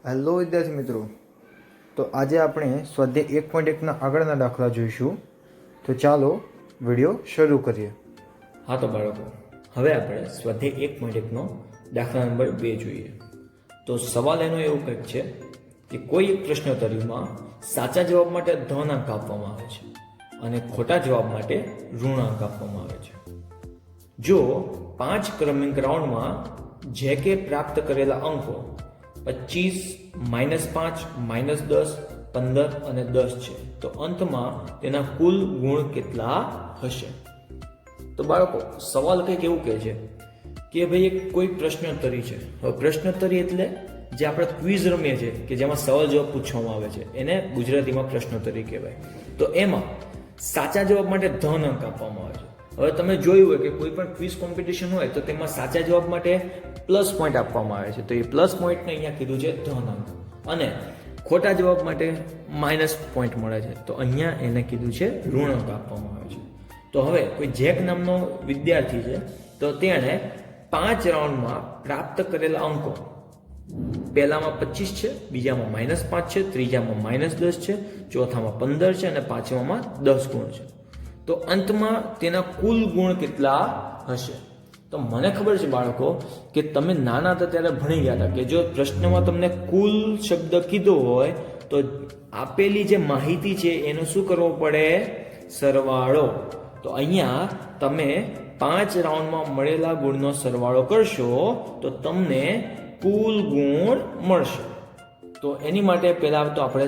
Hello વિદ્યાર્થી મિત્રો, તો આજે આપણે સ્વાધ્યાય 1.1ના આગળના દાખલા જોઈશું. તો ચાલો વિડીયો શરૂ કરીએ. હા તો બાળકો, હવે આપણે સ્વાધ્યાય 1.1નો દાખલા નંબર 2 જોઈએ. તો સવાલ એનો એવું કંઈક છે કે કોઈ એક પ્રશ્નોત્તરીમાં સાચા જવાબ માટે ધન અંક આપવામાં આવે છે અને ખોટા જવાબ માટે ઋણ અંક આપવામાં આવે છે. જો 5 ક્રમિક રાઉન્ડમાં જે કે પ્રાપ્ત કરેલા અંકો 25, -5, -10, 15 અને 10 છે, તો અંતમાં તેના કુલ ગુણ કેટલા હશે? તો બાળકો, સવાલ કંઈક એવું કહે છે કે ભાઈ એક કોઈ પ્રશ્નોત્તરી છે. હવે પ્રશ્નોત્તરી એટલે જે આપણે ક્વિઝ રમીએ છીએ કે જેમાં સવાલ જવાબ પૂછવામાં આવે છે, એને ગુજરાતીમાં પ્રશ્નોત્તરી કહેવાય. તો એમાં સાચા જવાબ માટે ધન અંક આપવામાં આવે છે. હવે તમે જોયું હોય કે કોઈ પણ ક્વિઝ કોમ્પિટિશન હોય તો તેમાં સાચા જવાબ માટે પ્લસ પોઈન્ટ આપવામાં આવે છે. તો એ પ્લસ પોઈન્ટને અહીંયા કીધું છે ધન અંક, અને ખોટા જવાબ માટે માઇનસ પોઈન્ટ મળે છે. તો અહીંયા એને કીધું છે ઋણ અંક આપવામાં આવે છે. તો હવે કોઈ જેક નામનો વિદ્યાર્થી છે, તો તેણે 5 રાઉન્ડમાં પ્રાપ્ત કરેલા અંકો પહેલામાં 25 છે, બીજામાં -5 છે, ત્રીજામાં -10 છે, ચોથામાં 15 છે અને પાંચમામાં 10 ગુણ છે. તો અંતમાં તેના કુલ ગુણ કેટલા હશે? તો મને ખબર છે બાળકો કે તમે નાના હતા ત્યારે ભણી ગયા હતા કે જો પ્રશ્નમાં તમને કુલ શબ્દ કીધો હોય તો આપેલી જે માહિતી છે એનો શું કરવો પડે? સરવાળો. તો અહીંયા તમે 5 રાઉન્ડમાં મળેલા ગુણનો સરવાળો કરશો તો તમને કુલ ગુણ મળશે. તો એની માટે પહેલા તો આપણે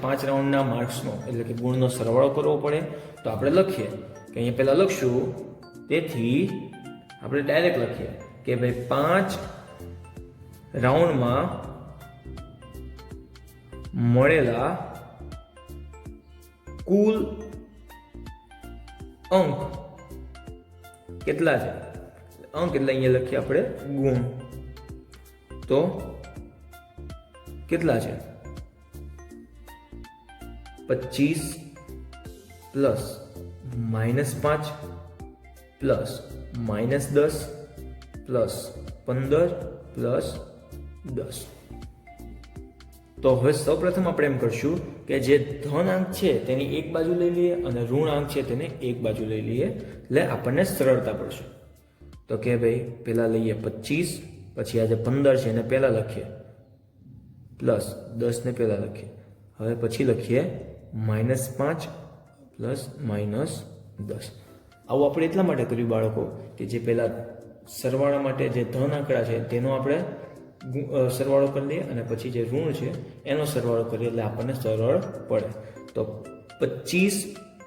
5 રાઉન્ડના માર્ક્સનો એટલે કે ગુણનો સરવાળો કરવો પડે. તો આપણે લખીએ કે અહીંયા પહેલા લખશું, તેથી આપણે ડાયરેક્ટ લખીએ કે ભાઈ 5 રાઉન્ડમાં મળેલા કુલ અંક કેટલા છે? અંક એટલે અહીંયા લખીએ આપણે ગુણ. તો કેટલા છે? 25 પ્લસ -5 પ્લસ -10 પ્લસ 15 પ્લસ 10. તો હવે સૌપ્રથમ આપણે એમ કરશું કે જે ધન અંક છે તેની એક બાજુ લઈ લઈએ અને ઋણ અંક છે તેને એક બાજુ લઈ લઈએ, એટલે આપણને સરળતા પડશે. તો કે ભાઈ પહેલા લઈએ 25, પછી આ જે 15 છે એને પહેલા લખીએ, પ્લસ 10 ને પહેલા લખીએ, હવે પછી લખીએ -5 પ્લસ -10. આવું આપણે એટલા માટે કર્યું બાળકો કે જે પહેલા સરવાળા માટે જે ધન આંકડા છે તેનો આપણે સરવાળો કરી લઈએ અને પછી જે ઋણ છે એનો સરવાળો કરીએ એટલે આપણને સરળ પડે. તો 25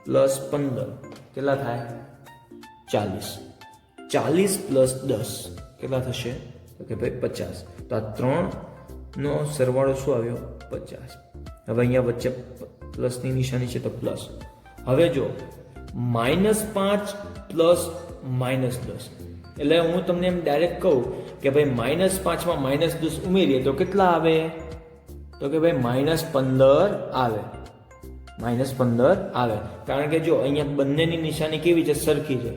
પ્લસ 15 કેટલા થાય? 40. 40 પ્લસ 10 કેટલા થશે? તો કે ભાઈ 50. તો આ 3નો સરવાળો શું આવ્યો? 50. હવે અહીંયા વચ્ચે પ્લસની નિશાની છે તો પ્લસ. હવે જો -5 પ્લસ -10 એટલે હું તમને એમ ડાયરેક્ટ કહું કે ભાઈ -5 માં -10 ઉમેરીએ તો કેટલા આવે? તો કે ભાઈ -15 આવે. -15 આવે, કારણ કે જો અહીંયા બંનેની નિશાની કેવી છે? સરખી છે.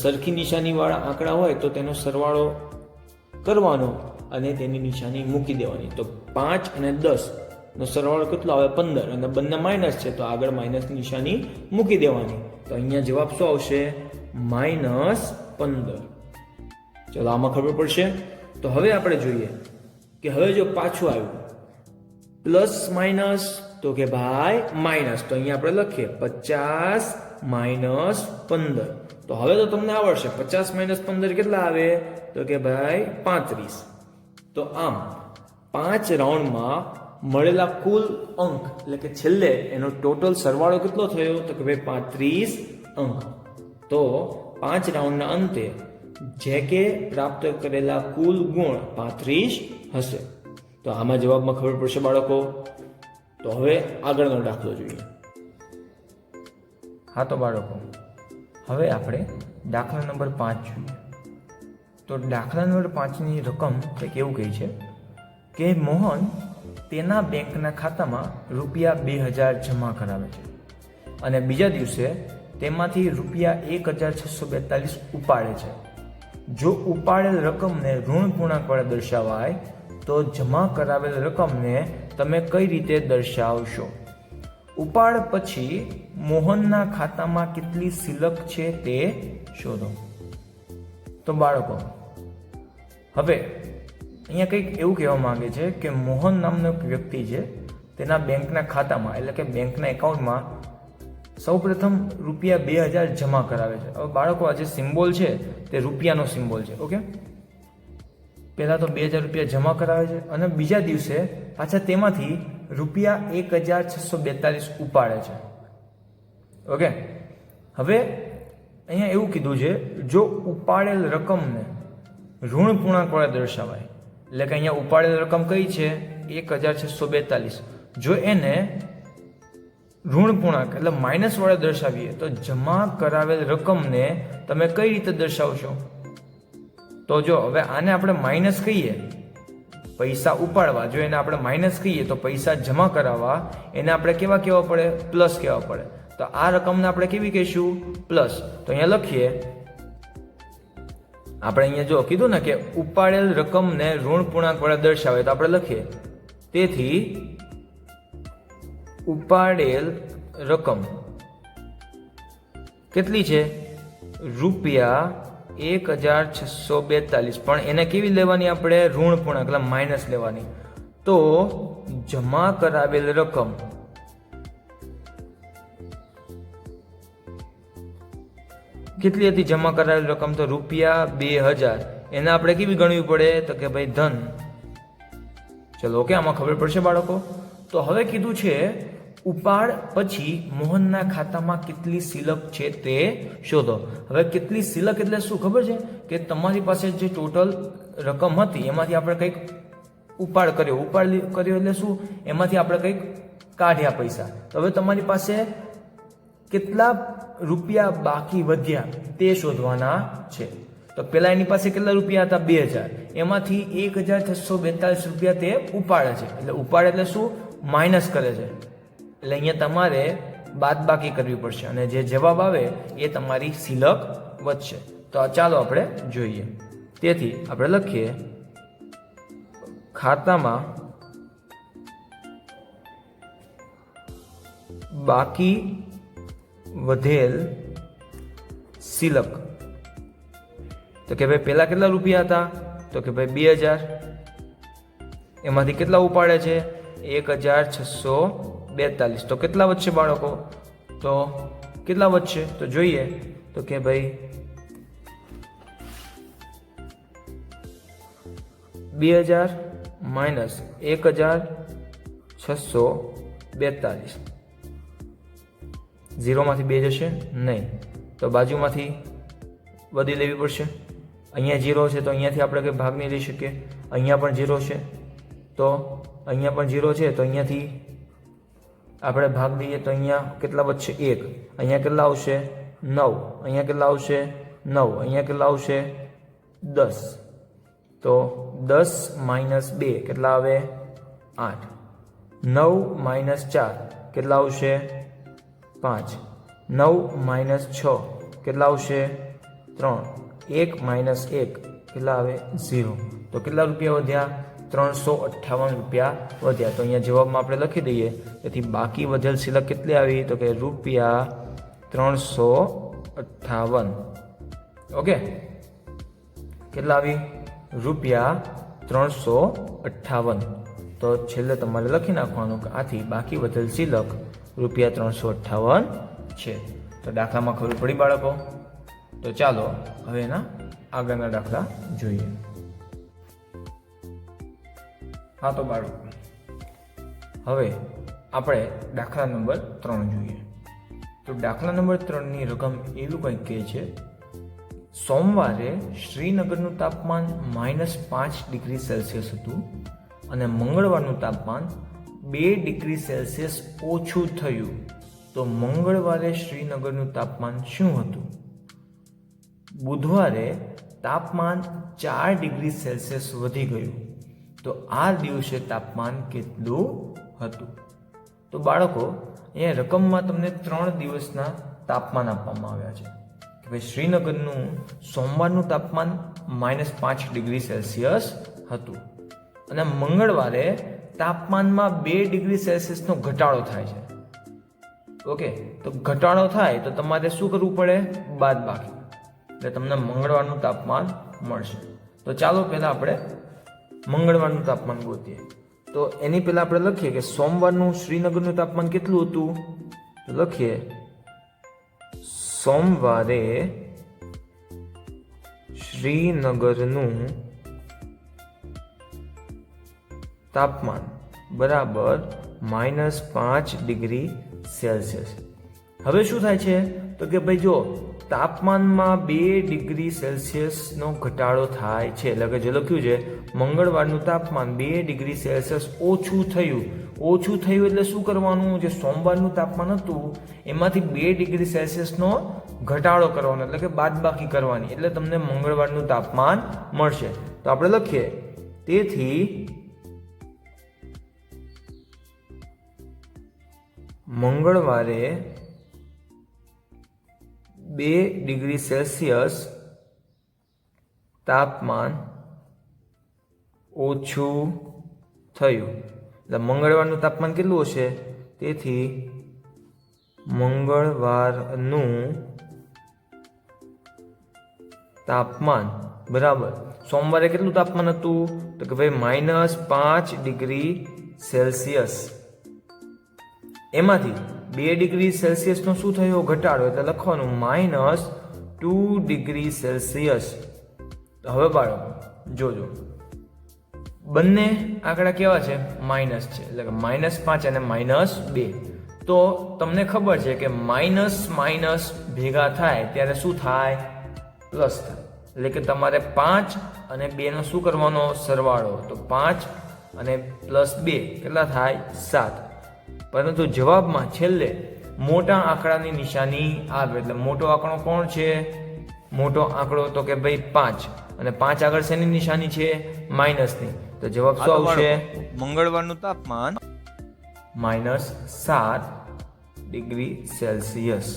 સરખી નિશાની વાળા આંકડા હોય તો તેનો સરવાળો કરવાનો અને તેની નિશાની મૂકી દેવાની. તો 5 અને 10 નો સરવાળો કેટલો આવે? 15, અને બંને માઇનસ છે તો આગળ માઇનસની નિશાની મૂકી દેવાની. તો અહીંયા જવાબ શું આવશે? -15. ચલો આમાં ખબર પડશે. તો હવે આપણે જોઈએ કે હવે જો પાછું આવ્યું પ્લસ માઇનસ, તો કે ભાઈ માઇનસ. તો અહીંયા આપણે લખીએ 50 -15. તો હવે તો તમને આવડશે 50 - 15 કેટલા આવે? તો કે ભાઈ 35. તો આમ 5 રાઉન્ડમાં મળેલા કુલ અંક એટલે કે છેલ્લે એનો ટોટલ સરવાળો કેટલો થયો? તો કે ભાઈ 35 અંક. તો 5 રાઉન્ડના અંતે જે કે પ્રાપ્ત કરેલા કુલ ગુણ 35 હશે. તો આમાં જવાબમાં ખબર પડશે બાળકો. તો હવે આગળનો દાખલો જોઈએ. હા તો બાળકો, હવે આપણે દાખલા નંબર 5 જોઈએ. તો દાખલા નંબર 5ની રકમ કંઈક એવું કહી છે કે મોહન તેના બેંકના ખાતામાં ₹2000 જમા કરાવે છે અને બીજા દિવસે તેમાંથી ₹1642 ઉપાડે છે. જો ઉપાડેલ રકમને ઋણ પૂર્ણાંક વડે દર્શાવાય તો જમા કરાવેલ રકમને તમે કઈ રીતે દર્શાવશો? ઉપાડ પછી મોહનના ખાતામાં કેટલી સિલક છે તે શોધો. તો બાળકો હવે અહીંયા કંઈક એવું કહેવા માંગે છે કે મોહન નામનો એક વ્યક્તિ છે, તેના બેંકના ખાતામાં એટલે કે બેંકના એકાઉન્ટમાં સૌપ્રથમ ₹2000 જમા કરાવે છે. હવે બાળકો આ જે સિમ્બોલ છે તે રૂપિયાનો સિમ્બોલ છે. ઓકે, પહેલાં તો ₹2000 જમા કરાવે છે અને બીજા દિવસે પાછા તેમાંથી ₹1642 ઉપાડે છે. ઓકે, હવે અહીંયા એવું કીધું છે, જો ઉપાડેલ રકમને ઋણ પૂર્ણાંક વડે દર્શાવાય, એટલે કે અહીંયા ઉપાડેલ રકમ કઈ છે 1642, જો એને ઋણ પૂર્ણાંક એટલે માઇનસ વડે દર્શાવીએ તો જમા કરાવેલ રકમને તમે કઈ રીતે દર્શાવશો? તો જો હવે આને આપણે માઇનસ કહીએ, પૈસા ઉપાડવા, જો એને આપણે માઇનસ કહીએ તો પૈસા જમા કરાવવા એને આપણે કેવા કહેવા પડે? પ્લસ કહેવા પડે. તો આ રકમને આપણે કેવી કહીશું? પ્લસ. તો અહીંયા લખીએ, આપણે અહીંયા જો કીધું ને કે ઉપાડેલ રકમને ઋણ પૂર્ણાંક વડે દર્શાવે, તો આપણે લખીએ, તેથી ઉપાડેલ રકમ કેટલી છે? ₹1642, પણ એને કેવી લેવાની? આપણે ઋણ પૂર્ણાંક એટલે માઇનસ લેવાની. તો જમા કરાવેલ રકમ કેટલી હતી? જમા કરાવેલ રકમ તો ₹2000. એને આપણે કેવી ગણવી પડે? તો કે ભાઈ ધન. ચલો ઓકે, આમાં ખબર પડશે બાળકો. તો હવે કીધું છે ઉપાડ પછી મોહનના ખાતામાં કેટલી સિલક છે તે શોધો. હવે કેટલી સિલક એટલે શું ખબર છે? કે તમારી પાસે જે ટોટલ રકમ હતી એમાંથી આપણે કંઈક ઉપાડ કર્યો. ઉપાડ કર્યો એટલે શું? એમાંથી આપણે કંઈક કાઢ્યા પૈસા. તો હવે તમારી પાસે કેટલા રૂપિયા બાકી વધ્યા તે શોધવાના છે. તો પેલા એની પાસે કેટલા રૂપિયા હતા? 2000. એમાંથી 1642 તે ઉપાડે છે. એટલે ઉપાડે એટલે શું? માઇનસ કરે છે. એટલે અહીંયા તમારે બાદબાકી કરવી પડશે અને જે જવાબ આવે એ તમારી સિલક વધશે. તો ચાલો આપણે જોઈએ. તેથી આપણે લખીએ, ખાતામાં બાકી વધેલ સિલક. તો કે ભાઈ પેલા કેટલા રૂપિયા હતા? તો કે ભાઈ 2000. એમાંથી કેટલા ઉપાડે છે? 1642. તો કેટલા વધશે બાળકો? તો કેટલા વધશે? તો જોઈએ. તો કે ભાઈ 2000 માઇનસ 1642. 0 માંથી 2 જશે નહીં, તો બાજુમાંથી વધી લેવી પડશે. અહીંયા 0 છે તો અહીંયાથી આપણે કંઈ ભાગ નહીં લઈ શકીએ. અહીંયા પણ 0 છે તો અહીંયા પણ 0 છે, તો અહીંયાથી આપણે ભાગ દઈએ તો અહીંયા કેટલા વધશે? 1. અહીંયા કેટલા આવશે? 9. અહીંયા કેટલા આવશે? 9. અહીંયા કેટલા આવશે? 10. તો 10 માઇનસ 2 કેટલા આવે? 8. 9 માઇનસ 4 કેટલા આવશે? 5. 9 માઇનસ 6 કેટલા આવશે? 3. 1 માઇનસ 1 કેટલા આવે? 0. તો કેટલા રૂપિયા વધ્યા? 358 રૂપિયા વધ્યા. તો અહીંયા જવાબમાં આપણે લખી દઈએ. તેથી બાકી વધેલ સિલક કેટલી આવી? તો કે ₹358. ઓકે, કેટલા આવી? ₹358. તો છેલ્લે તમારે લખી નાખવાનું કે આથી બાકી વધેલ સિલક ₹358 છે. તો દાખલામાં ખબર પડી બાળકો? તો ચાલો હવે એના આગળના દાખલા જોઈએ. હા તો બાળકો, હવે આપણે દાખલા નંબર 3 જોઈએ. તો દાખલા નંબર 3ની રકમ એવું કંઈક કહે છે, સોમવારે શ્રીનગરનું તાપમાન -5 ડિગ્રી સેલ્સિયસ હતું અને મંગળવારનું તાપમાન 2 ડિગ્રી સેલ્સિયસ ઓછું થયું. તો મંગળવારે શ્રીનગરનું તાપમાન શું હતું? બુધવારે તાપમાન 4 ડિગ્રી સેલ્સિયસ વધી ગયું. તો આ દિવસે તાપમાન કેટલું હતું? તો બાળકો, અહીંયા રકમમાં તમને 3 દિવસના તાપમાન આપવામાં આવ્યા છે. કે ભાઈ શ્રીનગરનું સોમવારનું તાપમાન -5 ડિગ્રી સેલ્સિયસ હતું અને મંગળવારે તાપમાનમાં 2 ડિગ્રી સેલ્સિયસનો ઘટાડો થાય છે. ઓકે, તો ઘટાડો થાય તો તમારે શું કરવું પડે? બાદબાકી. એટલે તમને મંગળવારનું તાપમાન મળશે. તો ચાલો પહેલા આપણે મંગળવારનું તાપમાન ગોતીએ. તો એની પહેલા આપણે લખીએ કે સોમવારનું શ્રીનગરનું તાપમાન કેટલું હતું. તો લખીએ સોમવારે શ્રીનગરનું તાપમાન બરાબર -5 ડિગ્રી સેલ્સિયસ. હવે શું થાય છે તો કે ભાઈ જો તાપમાનમાં 2 ડિગ્રી સેલ્સિયસનો ઘટાડો થાય છે, એટલે કે જે લખ્યું છે મંગળવારનું તાપમાન 2 ડિગ્રી સેલ્સિયસ ઓછું થયું એટલે શું કરવાનું? જે સોમવારનું તાપમાન હતું એમાંથી 2 ડિગ્રી સેલ્સિયસનો ઘટાડો કરવાનો, એટલે કે બાદબાકી કરવાની, એટલે તમને મંગળવારનું તાપમાન મળશે. તો આપણે લખીએ તેથી મંગળવારે 2 ડિગ્રી સેલ્સિયસ તાપમાન ઓછું થયું. એટલે મંગળવારનું તાપમાન કેટલું હશે? તેથી મંગળવારનું તાપમાન બરાબર સોમવારે કેટલું તાપમાન હતું? તો કે ભાઈ -5 ડિગ્રી સેલ્સિયસ. એમાંથી 2 ડિગ્રી સેલ્સિયસનો શું થયો? ઘટાડો. એટલે લખવાનું -2 ડિગ્રી સેલ્સિયસ. તો હવે બાળકો જોજો, બંને આંકડા કેવા છે? માઇનસ છે, એટલે કે -5 અને -2. તો તમને ખબર છે કે માઇનસ માઇનસ ભેગા થાય ત્યારે શું થાય? પ્લસ થાય. એટલે કે તમારે 5 અને 2 નો શું કરવાનો? સરવાળો. તો 5 અને +2 કેટલા થાય? 7. પરંતુ જવાબમાં છેલ્લે મોટા આંકડાની નિશાની આવે. એટલે મોટો આંકડો કોણ છે? મોટો આંકડો તો કે ભાઈ 5, અને 5 આગળ શેની નિશાની છે? માઇનસની. તો જવાબ શું આવશે? મંગળવારનું તાપમાન -7 ડિગ્રી સેલ્સિયસ.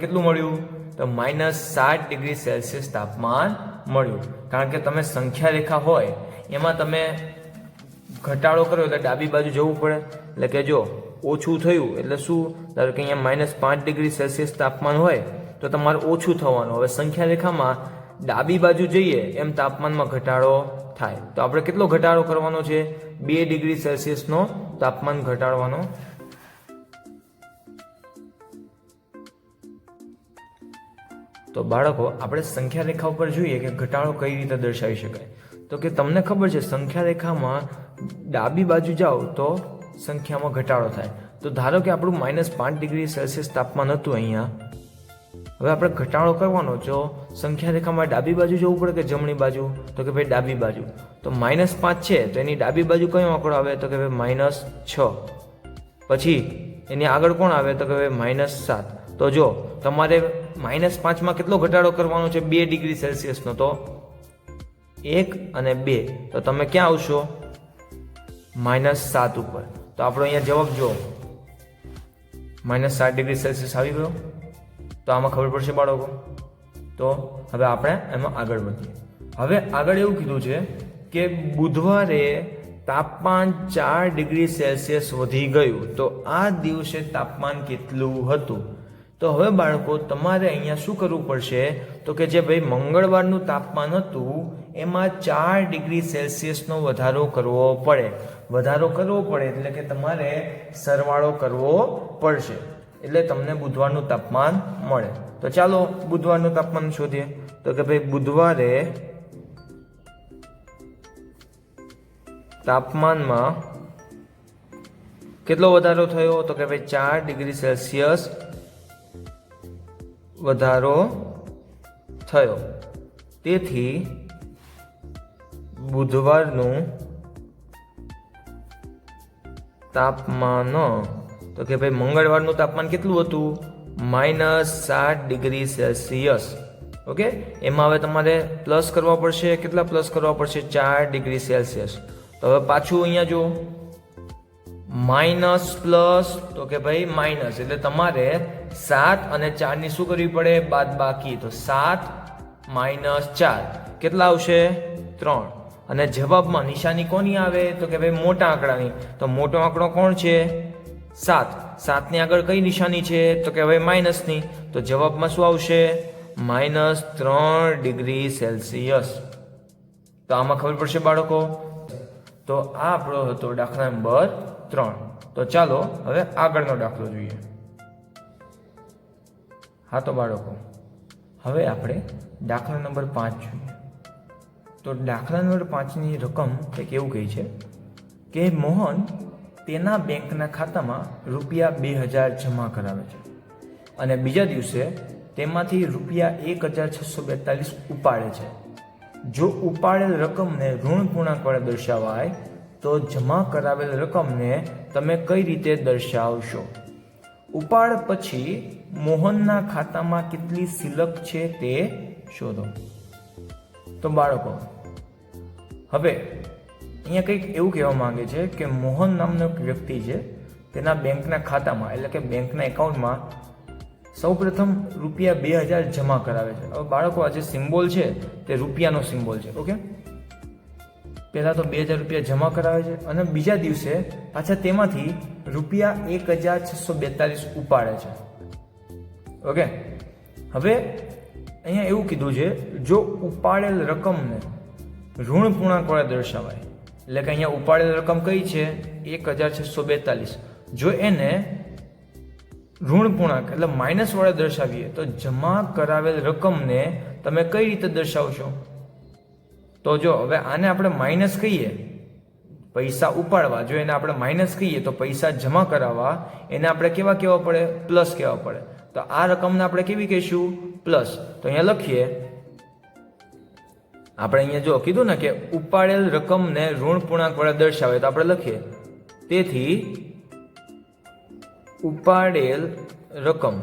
કેટલું મળ્યું? તો -7 ડિગ્રી સેલ્સિયસ તાપમાન મળ્યું. કારણ કે તમે સંખ્યા રેખા હોય એમાં તમે ઘટાડો કર્યો એટલે ડાબી બાજુ જવું પડે. એટલે કે જો ઓછું થયું એટલે શું? ધારો કે અહીંયા -5 ડિગ્રી સેલ્સિયસ તાપમાન હોય તો તમારે ઓછું થવાનું. હવે સંખ્યા રેખામાં ડાબી બાજુ જઈએ એમ તાપમાનમાં ઘટાડો થાય. તો આપણે કેટલો ઘટાડો કરવાનો છે? 2 ડિગ્રી સેલ્સિયસનો તાપમાન ઘટાડવાનો. તો બાળકો આપણે સંખ્યા રેખા ઉપર જોઈએ કે ઘટાડો કઈ રીતે દર્શાવી શકાય. તો કે તમને ખબર છે સંખ્યા રેખામાં ડાબી બાજુ જાઓ તો સંખ્યામાં ઘટાડો થાય. તો ધારો કે આપણું -5 ડિગ્રી સેલ્સિયસ તાપમાન હતું અહીંયા. હવે આપણે ઘટાડો કરવાનો જો સંખ્યા રેખામાં ડાબી બાજુ જવું પડે કે જમણી બાજુ? તો કે ભાઈ ડાબી બાજુ. તો -5 છે તો એની ડાબી બાજુ કયો આંકડો આવે? તો કે ભાઈ -6. પછી એની આગળ કોણ આવે? તો કે ભાઈ -7. તો જો તમારે -5માં કેટલો ઘટાડો કરવાનો છે? 2 ડિગ્રી સેલ્સિયસનો. તો 1 અને 2. તો તમે ક્યાં આવશો? -7 ઉપર. તો આપણો અહીંયા જવાબ જો -7 ડિગ્રી સેલ્સિયસ આવી ગયો. તો આમાં ખબર પડશે બાળકો. તો હવે આપણે એમાં આગળ વધીએ. હવે આગળ એવું કીધું છે કે બુધવારે તાપમાન 4 ડિગ્રી સેલ્સિયસ વધી ગયું. તો આ દિવસે તાપમાન કેટલું હતું? તો હવે બાળકો તમારે અહીંયા શું કરવું પડશે? તો કે જે ભાઈ મંગળવારનું તાપમાન હતું એમાં 4 ડિગ્રી સેલ્સિયસનો વધારો કરવો પડે. વધારો કરવો પડે એટલે કે તમારે સરવાળો કરવો પડશે, એટલે તમને બુધવારનું તાપમાન મળે. તો ચાલો બુધવારનું તાપમાન શોધીએ. તો કે ભાઈ બુધવારે તાપમાનમાં કેટલો વધારો થયો? તો કે ભાઈ 4 ડિગ્રી સેલ્સિયસ વધારો થયો. તેથી બુધવારનું તાપમાન, તો કે ભાઈ મંગળવારનું તાપમાન કેટલું હતું? -7 ડિગ્રી સેલ્સિયસ. ઓકે, એમાં હવે તમારે પ્લસ કરવા પડશે. કેટલા પ્લસ કરવા પડશે? 4 ડિગ્રી સેલ્સિયસ. તો હવે પાછું અહીંયા જો માઇનસ પ્લસ, તો કે ભાઈ માઇનસ, એટલે તમારે 7 અને 4 ની શું કરવી પડે? બાદબાકી. તો 7 -4 કેટલા આવશે 3 અને જવાબમાં નિશાની કોની આવે તો કે ભાઈ મોટા આંકડાની તો મોટો આંકડો કોણ છે 7 ની આગળ કઈ નિશાની છે તો કે ભાઈ માઇનસની તો જવાબમાં શું આવશે -3 ડિગ્રી સેલ્સિયસ તો આમાં ખબર પડશે બાળકો તો આ આપણો હતો દાખલા નંબર 3 તો ચાલો હવે આગળનો દાખલો જોઈએ હા તો બાળકો હવે આપણે દાખલા નંબર 5 જોઈએ તો દાખલા નંબર 5 ની રકમ કંઈક એવું કહી છે કે મોહન તેના બેંકના ખાતામાં ₹2000 જમા કરાવે છે અને બીજા દિવસે તેમાંથી ₹1642 ઉપાડે છે જો ઉપાડેલ રકમને ઋણ પૂર્ણાંક વડે દર્શાવાય તો જમા કરાવેલ રકમને તમે કઈ રીતે દર્શાવશો ઉપાડ પછી મોહનના ખાતામાં કેટલી સિલક છે તે શોધો તો બાળકો હવે અહીંયા કંઈક એવું કહેવા માંગે છે કે મોહન નામનો એક વ્યક્તિ છે તેના બેંકના ખાતામાં એટલે કે બેંકના એકાઉન્ટમાં સૌપ્રથમ ₹2000 જમા કરાવે છે હવે બાળકો આ જે સિમ્બોલ છે તે રૂપિયાનો સિમ્બોલ છે ઓકે પહેલાં તો ₹2000 જમા કરાવે છે અને બીજા દિવસે પાછા તેમાંથી ₹1642 ઉપાડે છે ઓકે હવે અહીંયા એવું કીધું છે જો ઉપાડેલ રકમને ઋણ પૂર્ણાંક વડે દર્શાવાય એટલે કે અહીંયા ઉપાડેલ રકમ કઈ છે 1642 જો એને ઋણ પૂર્ણાંક એટલે માઇનસ વડે દર્શાવીએ તો જમા કરાવેલ રકમને તમે કઈ રીતે દર્શાવશો તો જો હવે આને આપણે માઇનસ કહીએ પૈસા ઉપાડવા જો એને આપણે માઇનસ કહીએ તો પૈસા જમા કરાવવા એને આપણે કેવા કહેવા પડે પ્લસ કહેવા પડે તો આ રકમને આપણે કેવી કહીશું પ્લસ તો અહીંયા લખીએ આપણે અહીંયા જો કીધું ને કે ઉપાડેલ રકમને ઋણ પૂર્ણાંક વડે દર્શાવે તો આપણે લખીએ તેથી ઉપાડેલ રકમ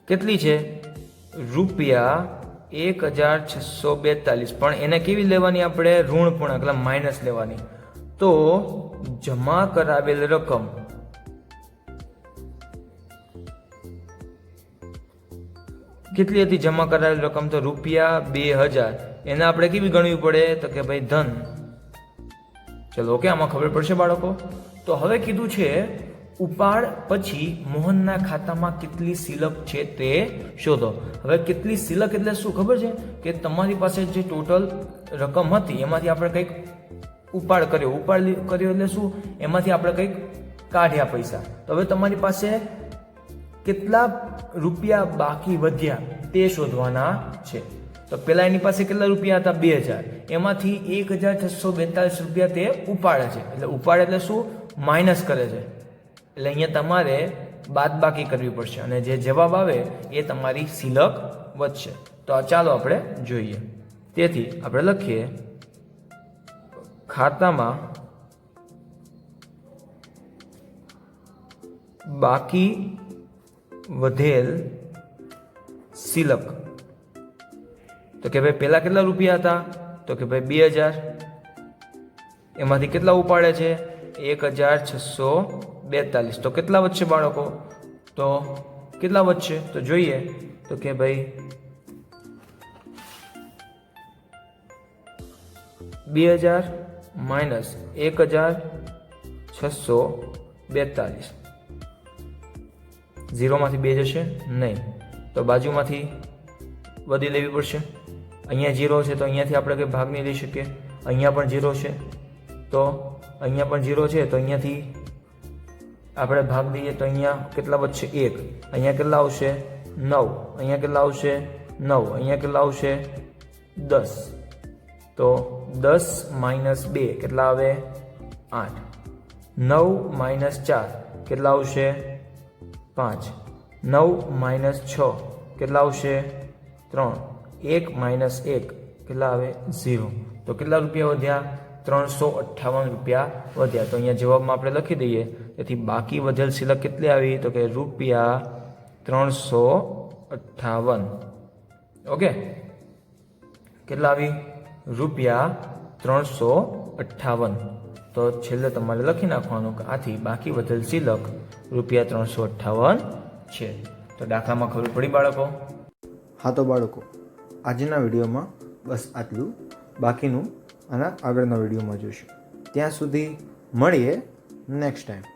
કેટલી છે ₹1642 પણ એને કેવી લેવાની આપણે ઋણ પૂર્ણાંક એટલે માઇનસ લેવાની તો જમા કરાવેલ રકમ કેટલી હતી જમા કરાવેલ રકમ તો ₹2000 એને આપણે કેવી ગણવી પડે તો કે ભાઈ ધન ચલો ઓકે આમાં ખબર પડશે બાળકો તો હવે કીધું છે ઉપાડ પછી મોહનના ખાતામાં કેટલી સિલક છે તે શોધો હવે કેટલી સિલક એટલે શું ખબર છે કે તમારી પાસે જે ટોટલ રકમ હતી એમાંથી આપણે કંઈક ઉપાડ કર્યો એટલે શું એમાંથી આપણે કંઈક કાઢ્યા પૈસા તો હવે તમારી પાસે કેટલા રૂપિયા બાકી વધ્યા તે શોધવાના છે તો પેલા એની પાસે કેટલા રૂપિયા હતા 2000 એમાંથી 1642 રૂપિયા તે ઉપાડે છે એટલે ઉપાડે એટલે શું માઇનસ કરે છે એટલે અહીંયા તમારે બાદબાકી કરવી પડશે અને જે જવાબ આવે એ તમારી સિલક વધશે તો ચાલો આપણે જોઈએ તેથી આપણે લખીએ ખાતામાં બાકી વધેલ સિલક તો કે ભાઈ પેલા કેટલા રૂપિયા હતા તો કે ભાઈ 2000 એમાંથી કેટલા ઉપાડે છે 1642 તો કેટલા વધશે બાળકો તો કેટલા વધશે તો જોઈએ તો કે ભાઈ 2000 માઇનસ 1642 0માંથી 2 જશે નહીં તો બાજુમાંથી વધી લેવી પડશે અહીંયા 0 છે તો અહીંયાથી આપણે કંઈ ભાગ નહીં લઈ શકીએ અહીંયા પણ 0 છે તો અહીંયા પણ 0 છે તો અહીંયાથી આપણે ભાગ દઈએ તો અહીંયા કેટલા વધશે 1 અહીંયા કેટલા આવશે 9 અહીંયા કેટલા આવશે 9 અહીંયા કેટલા આવશે 10 તો 10 માઇનસ 2 કેટલા આવે 8 9 માઇનસ 4 કેટલા આવશે 5 9 માઇનસ 6 કેટલા આવશે 3 1 માઇનસ 1 કેટલા આવે 0 તો કેટલા રૂપિયા વધ્યા 358 રૂપિયા વધ્યા તો અહીંયા જવાબમાં આપણે લખી દઈએ તેથી બાકી વધેલ સિલક કેટલી આવી તો કે ₹358 ઓકે કેટલા આવી ₹358 તો છેલ્લે તમારે લખી નાખવાનું કે આથી બાકી વધેલ સિલક ₹358 છે તો દાખલામાં ખબર પડી બાળકો હા તો બાળકો, આજના વિડીયોમાં બસ આટલું. બાકીનું આના આગળના વિડીયોમાં જોઈશું. ત્યાં સુધી મળીએ નેક્સ્ટ ટાઈમ.